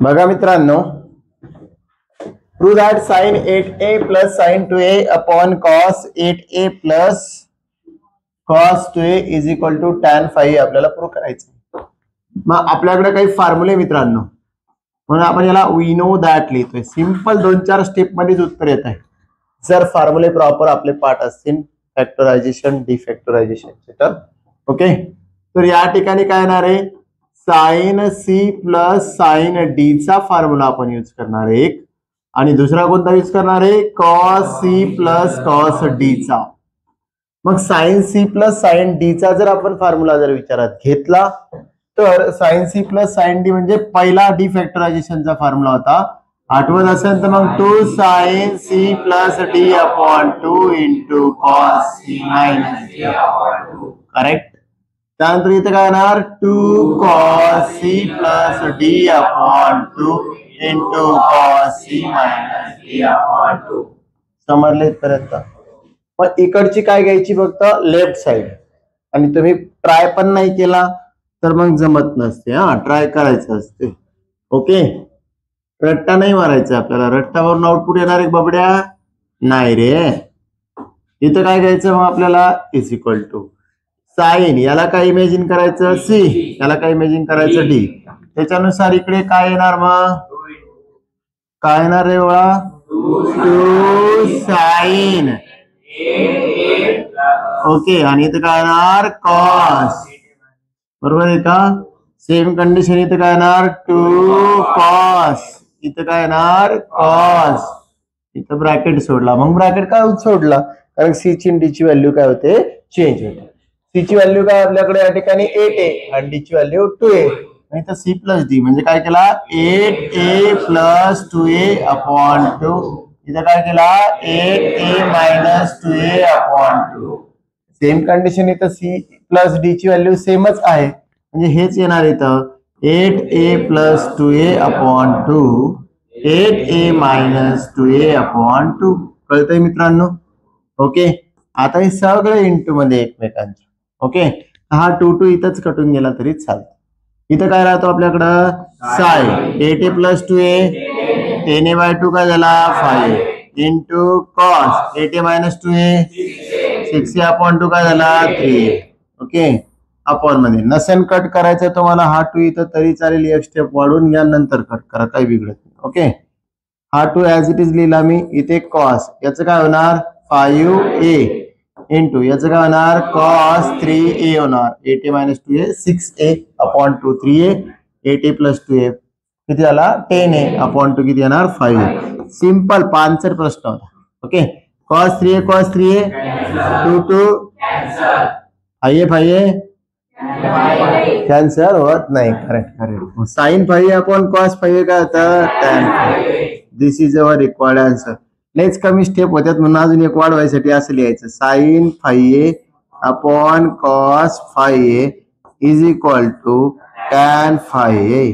बघा मित्रांनो, prove that sine 8a plus sine 2a upon cos 8a plus cos 2a is equal to tan 5 आपल्याला prove करायचं. मग आपल्याकडे काही फॉर्म्युले मित्रांनो, म्हणून आपण याला वी नो दॅट लिहितोय. सिंपल 2-4 स्टेप मध्येच उत्तर येत आहे जर फॉर्म्युले प्रॉपर आपले पाठ असतील, फॅक्टरायझेशन डिफॅक्टरायझेशनचे. तर ओके, तर या ठिकाणी काय येणार आहे, sine C plus sine D चा फॉर्म्युला आपण यूज करणार आहे एक, आणि दुसरा कोणता यूज करणार आहे, cos C plus cos D चा. मग sine C plus sine D चा जर आपण फॉर्म्युला जर विचारात घेतला तर sine C plus sine D म्हणजे पहिला डिफॅक्टरायझेशनचा फॉर्म्युला होता, आठवत असेल तर मग 2 sine C plus D upon 2 into cos C minus D upon 2. Correct. त्यानंतर इथे काय येणार, 2 cos C plus D upon 2 into cos C minus D upon 2. समजले इथपर्यंत. मग इकडची काय घ्यायची, फक्त लेफ्ट साइड. आणि तुम्ही ट्राय पण नाही केला तर मग जमत नसते. ट्राय करायचं असते. ओके, रट्टा नाही मारायचा आपल्याला. रट्टावरून आउटपुट येणार आहे बबड्या, नाही रे. इथं काय घ्यायचं मग आपल्याला, इज इक्वल टू साइन, याला काय इमेजिन करायचं सी, याला काय इमेजिन करायचं डी. त्याच्यानुसार इकडे काय येणार, मग काय येणार रे बळा, 2 साइन. ओके, आणि इथं काय येणार, कॉस. बरोबर आहे का. सेम कंडिशन इथं काय येणार, 2 कॉस. इथं काय येणार, कॉस. इथं ब्रॅकेट सोडला. मग ब्रॅकेट काय सोडला, कारण सी ची डी ची व्हॅल्यू काय होते, चेंज होते. सी ची व्हॅल्यू काय आपल्याकडे या ठिकाणी 8a आणि डी ची व्हॅल्यू 2a. आणि इथं सी प्लस डी म्हणजे काय केला, 8a प्लस 2a अपॉन 2. इथं काय केला, 8a minus 2a upon 2. Same condition इथं सी प्लस डी ची व्हॅल्यू सेमच आहे, म्हणजे हेच येणार इथं 8a plus 2a upon 2, 8a minus 2a upon 2. कळतंय मित्रांनो. ओके, आता हे सगळे इंटू मध्ये एकमेकांच्या. ओके, हा 2 इथंच कटून गेला तरी चालतं. इथं काय राहतो आपल्याकडं, sign 8a plus 2a, 10a/2 काय झाला 5 into cos 8a minus 2a 6a upon 2 काय झाला 3. ओके, अपॉन मध्ये नसेल कट करायचं तुम्हाला हा 2 इथं तरी चालेल, एक स्टेप वाढून घ्या नंतर कट करा, काही बिघडत नाही. ओके, हा 2 ऍज इट इज लिहिला मी. इथे कॉस, याचं काय होणार 5a इंटू याचं काय होणार, कॉस 3a होणार. 8a minus 2a 6a upon 2, 3a 8a plus 2a किती झाला 10a अपॉन 2 किती येणार 5. सिंपल 5 प्रश्न होता. Okay, cos 3a 2 5a cancel होत नाही. Correct correct. Sine 5a upon cos 5a काय होतं, tan 5. This is our required answer. लेच कमी स्टेप होत्यात म्हणून अजून एक वाढवायसाठी असं लिहायचं, sine 5a upon cos 5a is equal to tan 5a.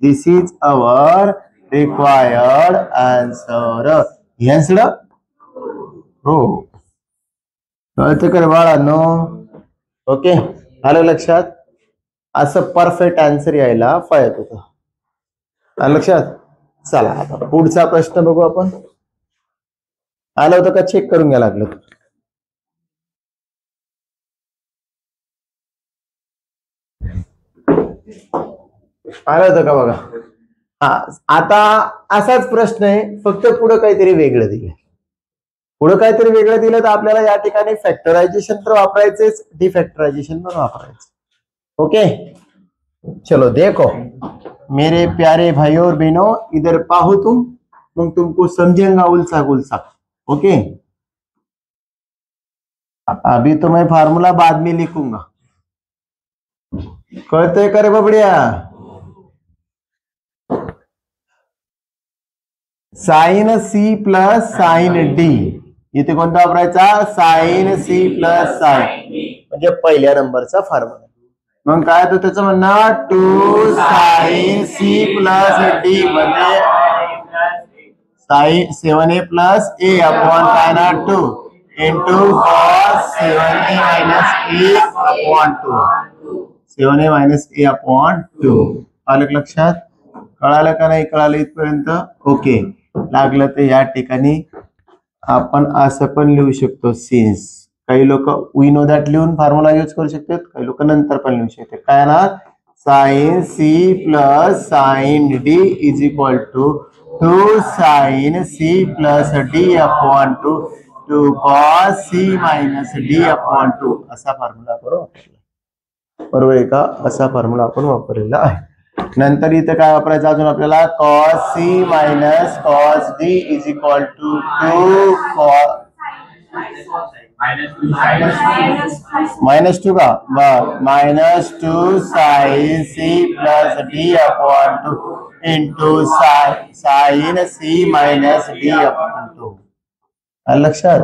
This is our required answer. Answer हो, कळतं का बाळांनो. ओके, आलं लक्षात. असं परफेक्ट आन्सर यायला पाहिजे होतं. आलं लक्षात. चला आता पुढचा प्रश्न बघू आपण. आलं होतं का, चेक करून घ्या लागलं. आलं होतं का बघा. हा, आता असाच प्रश्न आहे, फक्त पुढे काहीतरी वेगळं दिलं. पुढे काहीतरी वेगळं दिलं तर आपल्याला या ठिकाणी फॅक्टरायझेशन तर वापरायचंच, डिफॅक्टरायझेशन पण वापरायचं. ओके, चलो देखो मेरे प्यारे भाई और बहनों, इधर पाहो तुम, मग तुमको समझेगा उलसा गुलसा. ओके, अभी तो मैं फार्मूला बाद में लिखूंगा. कळतंय का रे बबड्या. Sine C plus sine D, इथे कोणता वापरायचा, साइन सी प्लस साइन, म्हणजे पहिल्या नंबरचा फॉर्म्युला. मग काय तो त्याचं म्हणणं, 2 साइन सी प्लस डी म्हणजे sine 7a plus a upon काय ना 2 into cos 7a minus a upon 2, 7a minus a upon 2. आलं लक्षात. कळालं का नाही कळालं इथपर्यंत? ओके. लागलं तर या ठिकाणी आपण असं पण लिहू शकतो सिन्स. काही लोक वी नो दॅट लिहून फॉर्म्युला यूज करू शकतात, काही लोक नंतर पण लिहू शकतात. काय ना, sine C plus sine D is equal to 2 sine C plus D upon 2 cos C minus D upon 2 असा फॉर्म्युला आपण बरोबर आहे का? असा फॉर्म्युला आपण वापरलेला आहे. नंतर इथे काय वापरायचं अजून आपल्याला, cos C minus cos D is equal to 2 cos -2 का -2 sine C plus D upon 2 into sine C minus D upon 2. लक्षात?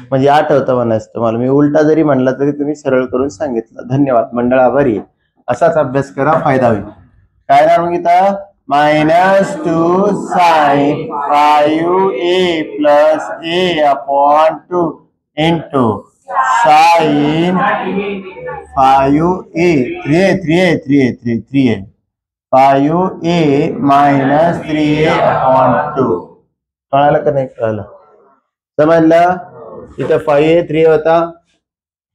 म्हणजे आठवतं म्हणायचं तुम्हाला. मी उलटा जरी म्हणला तरी तुम्ही सरळ करून सांगितलं. धन्यवाद मंडळ, आभारी. असाच अभ्यास करा, फायदा होईल. काय ना मग इथं -2 sine 5a plus a upon 2 into sine 5a 5a minus 3a upon 2. कळालं का नाही कळालं? समजलं? इथं 5a 3a होता,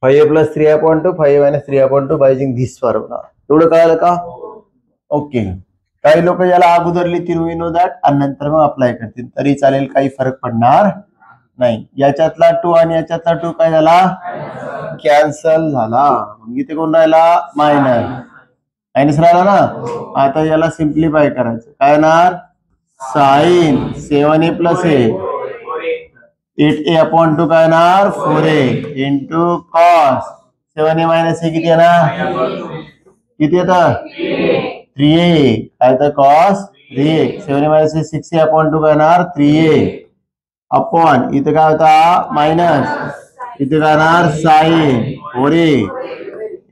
5a plus 3 upon 2, 5a minus 3 upon 2 by using this formula. एवढं कळालं का? ओके. काही लोक याला अगोदर लिहितील वी नो दॅट आणि नंतर मग अप्लाय करतील तरी चालेल, काही फरक पडणार नाही. याच्यातला 2 आणि याच्यातला 2 काय झाला? कॅन्सल झाला. मग इथे कोण राहिला? मायनस राहिला ना. आता याला सिम्प्लिफाय करायचं. काय येणार? Sign 7a plus a 8a upon 2 काय येणार? 4a into cos 7a minus a किती येणार? किती येतं? 3a. काय तर cos 3a 7a minus 6a upon 2 काय येणार? 3a अपॉन इथे काय होता? मायनस, इथे काय येणार? Sine 4a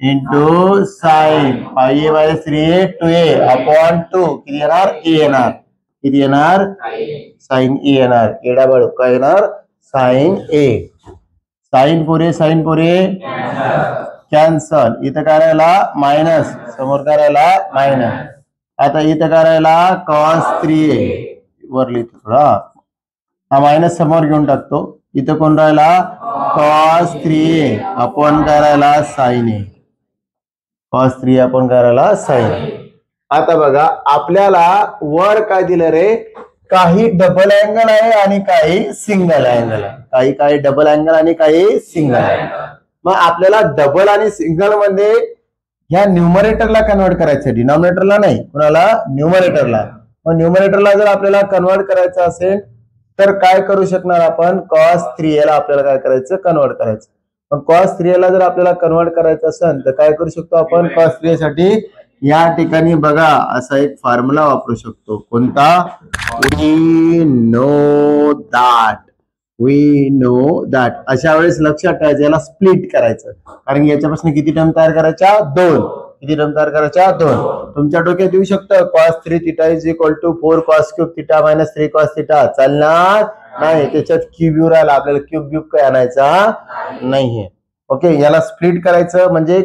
into sine 5a minus 3a 2a upon 2 किती येणार? a येणार. किती येणार? साइन a येणार. एडा बाळू काय येणार? Sine a. Sine 4a cancel. इथं काय राहिला? मायनस. समोर काय राहिला? मायनस. आता इथं काय राहिला? कॉस 3a वर लिहितो थोडा. हा मायनस समोर घेऊन टाकतो. इथं कोण राहिला? कॉस 3a अपॉन काय राहिला? Sine a. Cos 3a upon काय राहिला? Sine a. आता बघा आपल्याला वर काय दिलं रे? काही डबल अँगल आहे आणि काही सिंगल अँगल आहे. काही डबल अँगल आणि काही सिंगल आहे. मग आपल्याला डबल आणि सिंगल मध्ये ह्या न्यूमरेटरला कन्वर्ट करायचं, डिनॉमिनेटरला नाही. कुणाला? न्यूमरेटरला. मग न्यूमरेटरला जर आपल्याला कन्वर्ट करायचं असेल तर काय करू शकणार आपण? कॉस 3a ला आपल्याला काय करायचं? कन्वर्ट करायचं. मग कॉस 3a ला जर आपल्याला कन्वर्ट करायचं असेल तर काय करू शकतो आपण? कॉस 3a साठी या ठिकाणी बघा असा एक फॉर्म्युला वापरू शकतो. कोणता? We know that. अशा वेळेस लक्षात ठेवायचं याला स्प्लिट करायचं, कारण याच्यापासून किती टर्म तयार करायच्या? 2. किती टर्म तयार करायच्या? 2. तुमच्या डोक्यात येऊ शकतं cos 3 theta is equal to 4 cos cube theta minus 3 cos theta. चालणार नाही. त्याच्यात क्यूब येऊ राहिला, आपल्याला क्यूब काय आणायचा नाहीये. ओके. याला स्प्लिट करायचं म्हणजे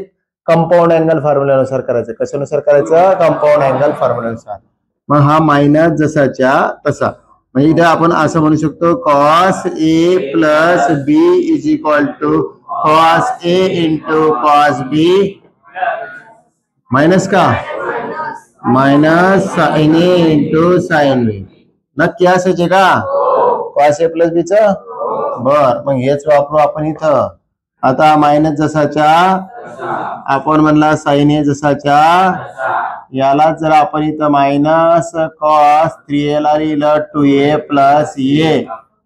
कंपाऊंड अँगल फॉर्म्युल्यानुसार करायचं. कशानुसार करायचं? कंपाऊंड अँगल फॉर्म्युल्यानुसार. मग हा मायनस जसाच्या तसा. म्हणजे इथे आपण असं म्हणू शकतो cos a plus b is equal to cos a into cos b minus का? Minus sine a into sine b. नक्की असायचे का? कॉस a प्लस b च? बर, मग हेच वापरू आपण इथं. आता मायनस जसाच्या आपण म्हणला साइन a जसाच्या, याला जर आपण इथं मायनस कॉस 3a ला लिहिलं 2a plus a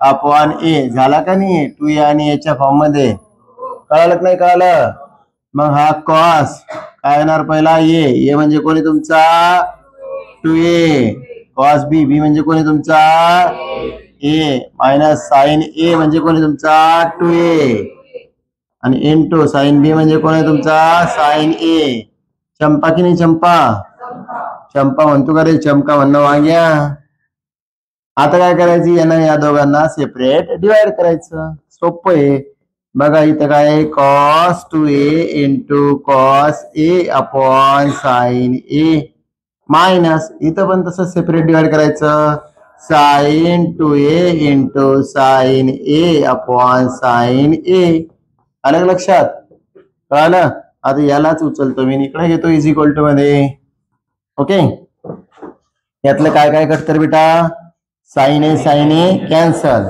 upon a झाला का नाही? 2a आणि a च्या फॉर्म मध्ये. कळालं नाही कळालं? मग हा कॉस काय येणार? पहिला a म्हणजे कोणी तुमचा? 2a. कॉस b म्हणजे कोणी तुमचा? a मायनस साइन a म्हणजे कोणी तुमचा? 2a आणि इंटू साइन b म्हणजे कोण आहे तुमचा? Sign a. चंपा की नाही? चंपा म्हणतो का रे? चमका म्हणणं वाग्या. आता काय करायची? यांना या दोघांना सेपरेट डिवाइड करायचं. सोपं आहे. बघा इथं काय? Cos 2a into cos a upon sine a minus इथं पण तसं सेपरेट डिवाइड करायचं साइन 2a इंटू साइन ए अपॉन साइन ए. आलं का लक्षात? कळालं? आता यालाच उचलतो मी इकडे घेतो इज इक्वल टू मध्ये. ओके यातलं काय काय कटतं बेटा? साइन ए कॅन्सल.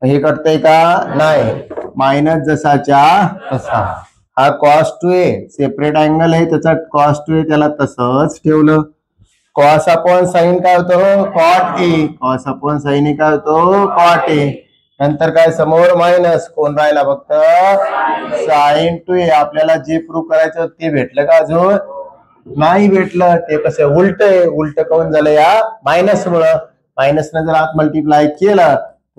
हे कटतंय का? नाही. मायनस जसाच्या तसा. हा कॉस 2a सेपरेट अँगल आहे त्याचा कॉस 2a त्याला तसंच ठेवलं. कॉस अपॉन साइन काय होतं? Cot A. Cos upon sine A काय होतं? Cot A. नंतर काय समोर मायनस कोण राहिला फक्त साइन 2a. आपल्याला जे प्रूव्ह करायचं ते भेटलं का? अजून नाही भेटलं. ते कसं उलट आहे? उलट काऊन झालं? या मायनस मुळे. मायनसने जर आत मल्टिप्लाय केलं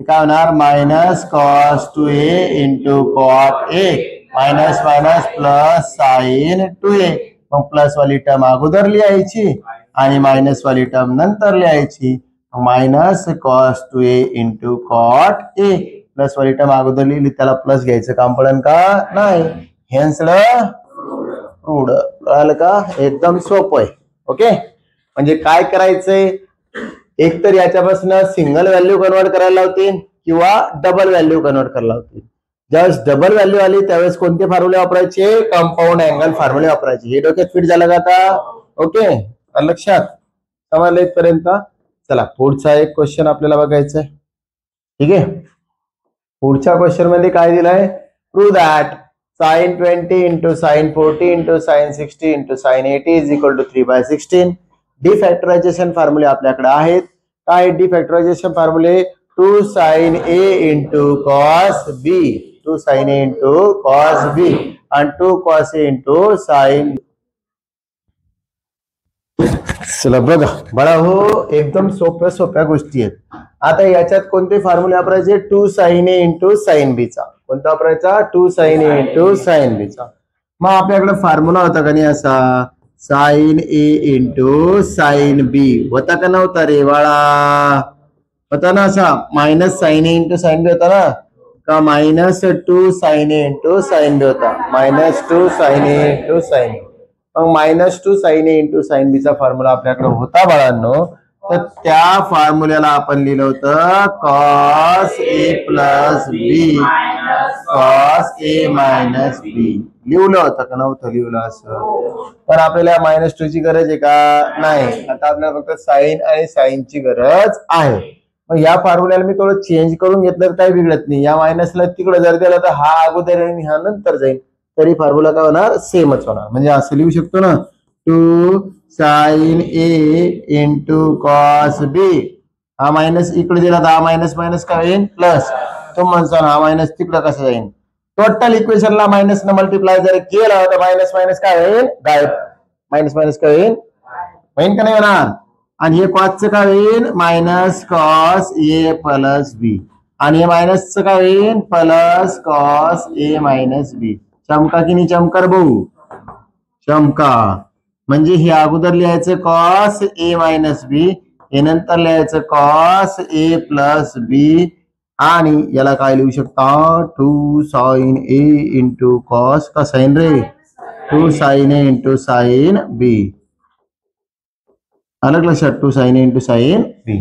काय होणार? Minus cos 2a into cot A minus minus plus sine 2a. मग प्लस वाली टर्म अगोदर लिहायची आणि मायनस वाली टर्म नंतर लिहायची. Minus cos 2a into cot A. Plus वाली टर्म अगोदर लिहिली त्याला प्लस घ्यायचं काम पडेल का? नाही. Hence proved. कळालं का? एकदम सोपं आहे. ओके म्हणजे काय करायचंय? एक तर याच्यापासून सिंगल व्हॅल्यू कन्वर्ट करायला लावतील किंवा डबल व्हॅल्यू कन्वर्ट करायला लावतील. ज्यावेळेस डबल व्हॅल्यू आली त्यावेळेस कोणते फॉर्म्युले वापरायचे? कंपाऊंड अँगल फॉर्म्युले वापरायचे. हे डोक्यात फिट झालं का आता? ओके लक्षात समजलं इथपर्यंत? चला पुढचा एक क्वेश्चन आपल्याला बघायचा आहे. ठीक आहे पुढच्या क्वेश्चन मध्ये काय दिलंय? Prove that sin 20 into sin 40 into sin 60 into sin 80 is equal to 3/16. डिफॅक्टरायझेशन फॉर्म्युले आपल्याकडे आहेत. काय डिफॅक्टरायझेशन फॉर्म्युले? 2 sin a into cos b, 2 sin a into cos b and 2 cos a into sin. चला बघा बळा हो एकदम सोप्या सोप्या गोष्टी आहेत. आता याच्यात कोणते फॉर्म्युले वापरायचे? 2 sin a into sin b चा. कोणता वापरायचा? 2 sin a into sin b चा. मग आपल्याकडे फॉर्म्युला होता का नाही असा? साइन ए इंटू साइन बी होता का नव्हता रे बाळा? होता ना असा. Minus sign A into sine बी होता ना का? Minus 2 sign A into sine बी होता. Minus 2 sign A into sign. मग minus 2 sign A into sine बी चा फॉर्म्युला आपल्याकडे होता बाळांनो. तर त्या फॉर्म्युल्याला आपण लिहिलं होतं cos A plus B cos A minus बी. लिहिलं होतं का नव्हतं लिहिलं असं? पण आपल्याला मायनस 2 ची गरज आहे का? नाही. आता आपल्याला फक्त साइन आणि साइनची गरज आहे. मग या फॉर्म्युल्याला मी थोडं चेंज करून घेतलं तर काही बिघडत नाही. या मायनसला तिकडे जर दिलं तर हा अगोदर आणि हा नंतर जाईल तरी फॉर्म्युला काय होणार? सेमच होणार. म्हणजे असं लिहू शकतो ना 2 sin a इंटू कॉस बी. हा मायनस इकडे दिला तर हा मायनस मायनस काय होईल? प्लस. तो म्हणतो हा मायनस तिकडे कसं जाईल? टोटल इक्वेशनला मायनस न मल्टिप्लाय जर केलं तर मायनस मायनस काय होईल? गायब. मायनस मायनस काय होईल? होईल का नाही होणार? आणि हे कॉसचं काय होईल? मायनस कॉस ए प्लस बी. आणि हे मायनसचं काय होईल? प्लस कॉस ए मायनस बी. चमका की नाही चमकार भाऊ? चमका. म्हणजे हे अगोदर लिहायचं कॉस ए मायनस बी हे नंतर लिहायचं कॉस ए प्लस बी आणि याला काय लिहू शकता? 2 sin a इंटू कॉस का साइन रे? 2 sin a into sine B. अलग लक्षात 2 sin a into sine B.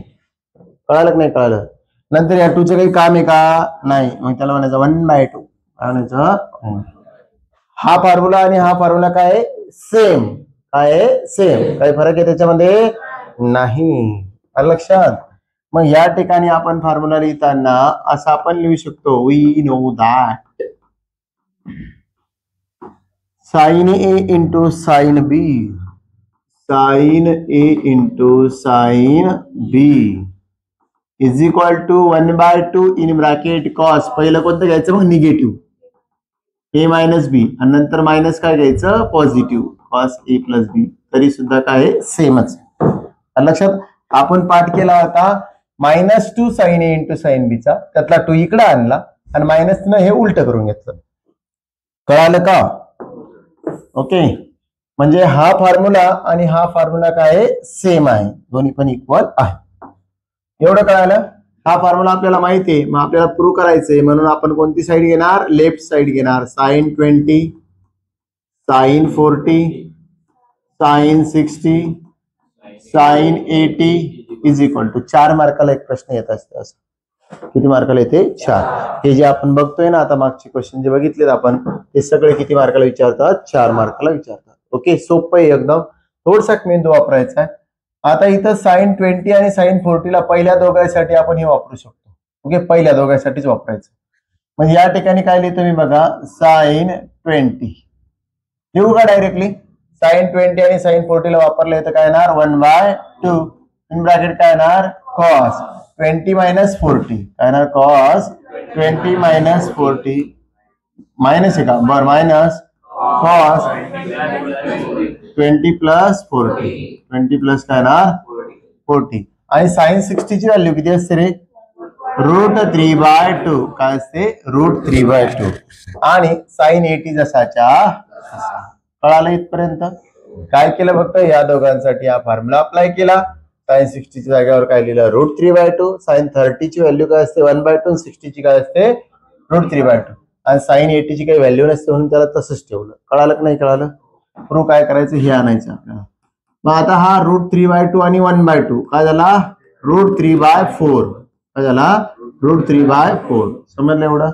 कळालं नाही? कळालं. नंतर या 2चं काही काम आहे का? नाही. मग त्याला म्हणायचं 1/2 म्हणायचं. हा फॉर्म्युला आणि हा फॉर्म्युला काय सेम? काय सेम? काही फरक आहे त्याच्यामध्ये? नाही. लक्षात. मग या ठिकाणी आपण फॉर्म्युला लिहिताना असं आपण लिहू शकतो we know that sine A into sine B sine A into sine B is equal to 1/2 in bracket cos. पहिलं कोणतं घ्यायचं? मग निगेटिव्ह ए मायनस बी आणि नंतर मायनस काय घ्यायचं? पॉझिटिव्ह कॉस ए प्लस बी. तरी सुद्धा काय सेमच. लक्षात. आपण पाठ केला होता -2 sin a इंटू साइन बी चा. त्यातला 2 इकडे आणला आणि मायनस न हे उलट करून घेतलं. कळालं का? ओके म्हणजे हा फॉर्म्युला आणि हा फॉर्म्युला काय सेम आहे. दोन्ही पण इक्वल आहे. एवढं कळालं. हा फॉर्म्युला आपल्याला माहिती आहे. मग आपल्याला प्रूव्ह करायचंय म्हणून आपण कोणती साइड घेणार? लेफ्ट साइड घेणार. sin 20 sin 40 sin 60 sine 80 is equal to 4 मार्काला एक प्रश्न येत असते असं. किती मार्काला येते? 4. हे जे आपण बघतोय ना आता मागचे क्वेश्चन जे बघितलेत आपण ते सगळे किती मार्काला विचारतात? 4 मार्काला विचारतात. ओके, सोपं आहे एकदम, थोडसा मेंदू वापरायचा आहे. आता इथं साइन 20 आणि साइन 40 ला पहिल्या दोघांसाठी आपण हे वापरू शकतो. ओके, पहिल्या दोघांसाठीच वापरायचं. म्हणजे या ठिकाणी काय लिहितो मी बघा, साइन 20 लिहू का डायरेक्टली? साइन 20 आणि साइन 40 ला वापरले तर काय येणार? 1/2 इन ब्रॅकेट काय येणार? कॉस 20 मायनस 40 काय येणार? कॉस 20 मायनस 40 मायनस आहे का? बरं, मायनस कॉस 20 प्लस 40 20 प्लस काय येणार? 40. आणि साइन 60 ची व्हॅल्यू किती असते रे? √3/2 काय असते? √3/2. आणि साइन 80 जसाच्या कळालं इथपर्यंत? काय केलं? फक्त या दोघांसाठी हा फॉर्म्युला अप्लाय केला. साइन 60 च्या जागेवर काय लिहिलं? √3/2. साइन 30 ची व्हॅल्यू काय असते? 1/2. 60 ची काय असते? √3/2. आणि साइन 80 ची काही व्हॅल्यू नसते म्हणून त्याला तसंच ठेवलं. कळालं की नाही कळालं? प्रूफ काय करायचं हे आणायचं आपल्याला. मग आता हा √3/2 आणि 1/2 काय झाला? √3/4 काय झाला? √3/4. समजलं एवढं?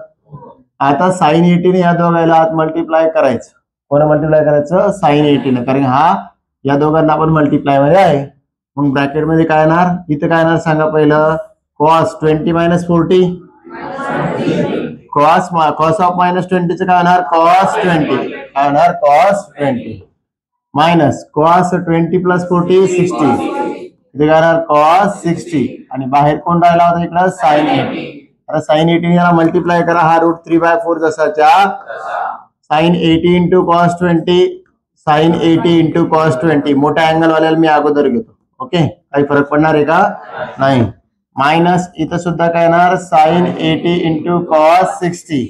आता साइन 80 ने या दोघांना आत मल्टिप्लाय करायचं. कोण मल्टिप्लाय करायचं? साइन 80 ने, कारण हा या दोघांना आपण मल्टिप्लाय मध्ये आहे. मग ब्रॅकेट मध्ये काय येणार? इथं काय येणार सांगा पहिलं? Cos 20 minus 40 cos of minus 20 काय होणार? कॉस 20 काय होणार? कॉस 20 मायनस कॉस 20 प्लस 40 60 इथे काय होणार? कॉस 60. आणि बाहेर कोण राहिला होता इकडं? साइन 80. आता साइन 80 याला मल्टिप्लाय करा. हा √3/4 जसाच्या sine 80 into cos 20 sine 80 into cos 20. मोठ्या अँगल वाल्याला मी अगोदर घेतो. ओके, काही फरक पडणार आहे का? नाही. मायनस इथं सुद्धा काय येणार? Sign 80 into cos 60.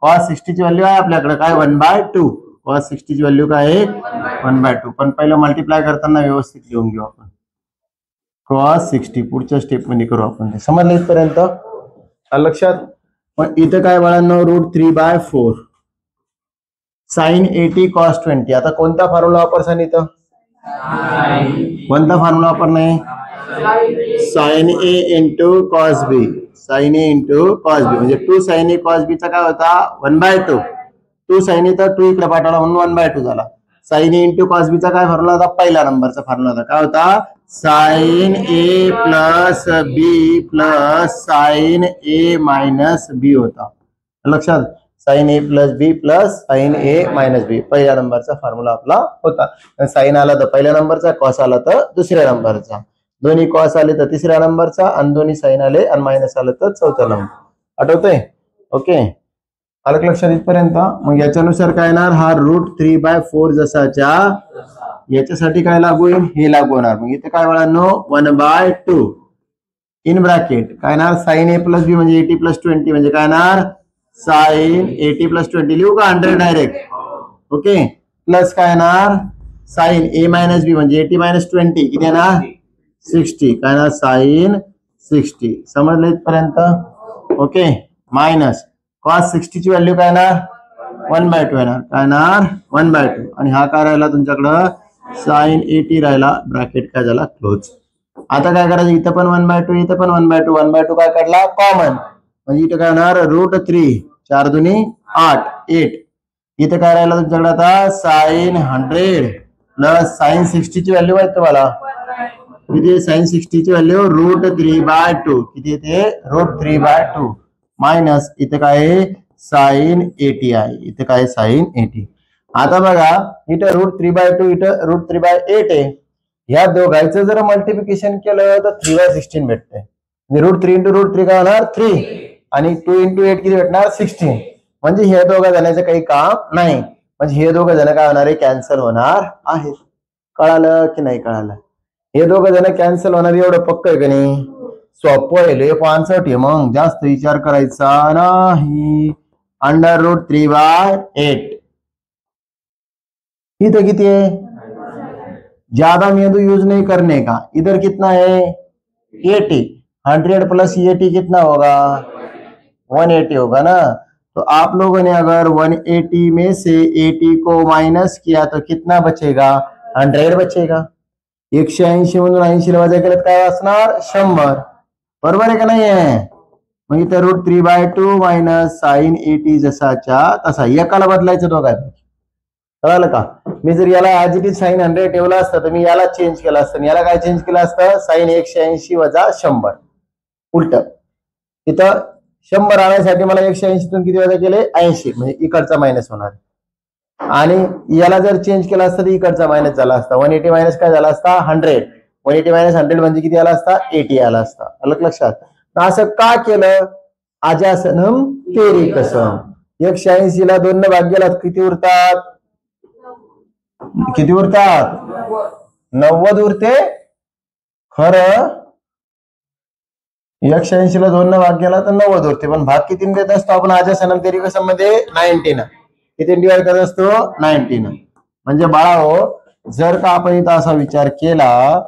कॉस 60 ची व्हॅल्यू आहे आपल्याकडे काय? 1/2. कॉस 60 ची व्हॅल्यू काय आहे? 1/2. पण पहिलं मल्टिप्लाय करताना व्यवस्थित लिहून घेऊ आपण. कॉस 60 पुढच्या स्टेप मध्ये करू आपण. समजलं इथपर्यंत? लक्षात? पण इथं काय बाळांनो? √3/4 साइन 80 कॉस 20. आता कोणता फॉर्म्युला वापरसान इथं? कोणता फॉर्म्युला वापरणे? Sign A into cos B. Sine A into cos बी म्हणजे 2 साइन ए कॉस बी चा काय होता? 1/2. 2 साइन ए तर 2 इकडे पाठवला म्हणून 1/2 झाला. साइन ए इंटू कॉस बी चा काय फॉर्म्युला होता? पहिला नंबरचा फॉर्म्युला होता. काय होता? साइन ए प्लस बी प्लस साइन ए मायनस बी होता. लक्षात? साइन ए प्लस बी प्लस साइन ए मायनस बी पहिल्या नंबरचा फॉर्म्युला आपला होता. साइन आला तर पहिल्या नंबरचा, कॉस आला तर दुसऱ्या नंबरचा, दोन्ही कॉस आले तर तिसऱ्या नंबरचा आणि दोन्ही साइन आले आणि मायनस आलं तर चौथ्या नंबर. आठवतंय? ओके, आलं लक्षात इथपर्यंत? मग याच्यानुसार काय येणार? हा √3/4 जसाच्या याच्यासाठी काय लागू होईल? हे लागू होणार. मग इथे काय बाळांनो? 1/2 इन ब्रॅकेट काय येणार? साइन ए प्लस बी म्हणजे 80 प्लस 20 म्हणजे काय येणार? साइन 80 प्लस 20 लिहू का? 100 डायरेक्ट. ओके, प्लस काय येणार? साइन ए मायनस बी म्हणजे 80 मायनस 20 किती येणार? 60 काय येणार? साइन 60. समजलं इथपर्यंत? ओके, मायनस कॉस 60 ची व्हॅल्यू काय येणार? 1/2 येणार. काय येणार? 1/2. आणि हा काय राहिला तुमच्याकडं? साइन 80 राहिला. ब्रॅकेट काय झाला? क्लोज. आता काय करायचं? इथं पण 1/2 इथं पण 1/2. 1/2 काय काढला? कॉमन. म्हणजे इथं काय होणार? √3 4 दुनी 8 8. इथं काय राहिलं तुमच्याकडे आता? साइन 100 प्लस साइन 60 ची व्हॅल्यू माहिती तुम्हाला किती? साइन 60 ची व्हॅल्यू √3/2 किती येते? √3/2 मायनस इथं काय? साइन 80 आहे. इथं काय? साइन 80. आता बघा इथं √3/2 इथं √3/8 आहे. ह्या दोघांचं जर मल्टिप्लिकेशन केलं तर 3/16 भेटते. √3 इंटू √3 काय होणार? 3 आणि 2 इंटू 8 किती भेटणार? 16. म्हणजे हे दोघं जणांचं काही काम नाही. म्हणजे हे दोघं जण काय होणार आहे? कॅन्सल होणार आहेत. कळालं की नाही कळालं? हे दोघं जण कॅन्सल होणार एवढं पक्क आहे का नाही? सोपं आहे, लय कॉन्सेप्ट आहे. मग जास्त विचार करायचा नाही. √3/8 इधर किती है? ज्यादा मेंदू यूज नहीं करने का. इधर कितना है? 80. 100 प्लस 80 कितना होगा? 180 होगा ना. तो आप लोगों ने अगर 180 में से 80 को माइनस किया तो कितना बचेगा? 100 बचेगा. 180 मधून 80 वजा केलं काय असणार 100. बरोबर आहे का नाही आहे? मग इथे √3/2 मायनस साइन 80 जसाच्या तसा. एकाला बदलायचं दोघांनी. कळालं का? मी जर याला ऍज इट इज साइन 100 ठेवलं असतं तर मी याला चेंज केलं असतं. याला काय चेंज केलं असतं? साइन 180 वजा 100. उलट इथं 100 आणण्यासाठी मला 180 तून किती वजा केले 80 म्हणजे इकडचा मायनस होणार. आणि याला जर चेंज केला असता तर इकडचा मायनस झाला असता. 180 मायनस काय झाला असता 100. 180 मायनस 100 म्हणजे किती आला असता 80 आला असता. अलग लक्षात. असं का केलं? अजासनम तेरी कसम. 180 ला 2 ने भाग गेला किती उरतात? किती उरतात? 90 उरते. खरं 180 ला 2 ने भाग गेला तर 90 उरते. पण भाग किती देत असतो आपण अजासनम तेरी कसम मध्ये 90 किती डिवाइड करत असतो 90. म्हणजे बाळाओ जर का आपण इथं असा विचार केला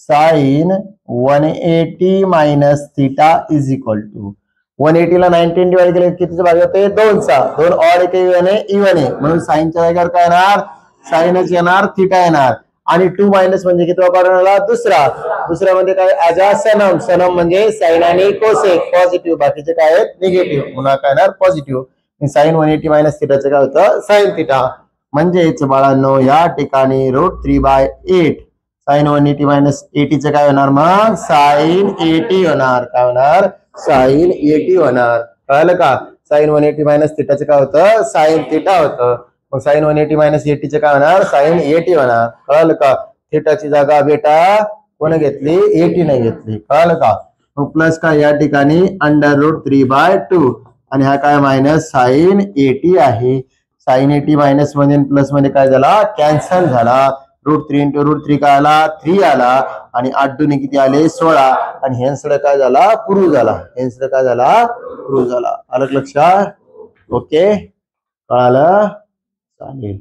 sine 180 minus theta is equal to 180 ला 90 डिवाइड केले कितीचा भाग येते 2चा. 2 ऑड एक इवन आहे म्हणून साइनच्या जागेवर काय येणार साइनच येणार थिटा येणार. आणि 2 मायनस म्हणजे किती वापरला दुसरा म्हणजे काय अजासनम. सनम म्हणजे साइन आणि कोसेक पॉझिटिव्ह बाकीचे काय आहेत निगेटिव्ह म्हणून काय येणार पॉझिटिव्ह. साइन 180 मायनस थिटाचं काय होतं साइन थिटा. म्हणजेच बाळांनो या ठिकाणी √3/8 साइन 180 मायनस 80चं काय होणार मग साइन 80 होणार. काय होणार साइन 80 होणार. कळलं का? साइन 180 मायनस थिटाचं काय होतं साइन थिटा होतं. मग साइन 180 मायनस 80चं काय होणार साइन 80 होणार. कळलं का? थिटाची जागा बेटा कोण घेतली 80 ने घेतली. कळलं का? मग प्लस काय या ठिकाणी √3/2 आणि हा काय मायनस साइन 80 आहे. साइन 80 मायनस मध्ये प्लस मध्ये काय झाला कॅन्सल झाला. √3 इंटू √3 काय आला 3 आला. आणि 8 दुनी किती आले 16. आणि हेन्सड काय झाला प्रूव्ह झाला. हेन्सड काय झाला प्रूव्ह झाला. अलग लक्षात. ओके कळालं चालेल.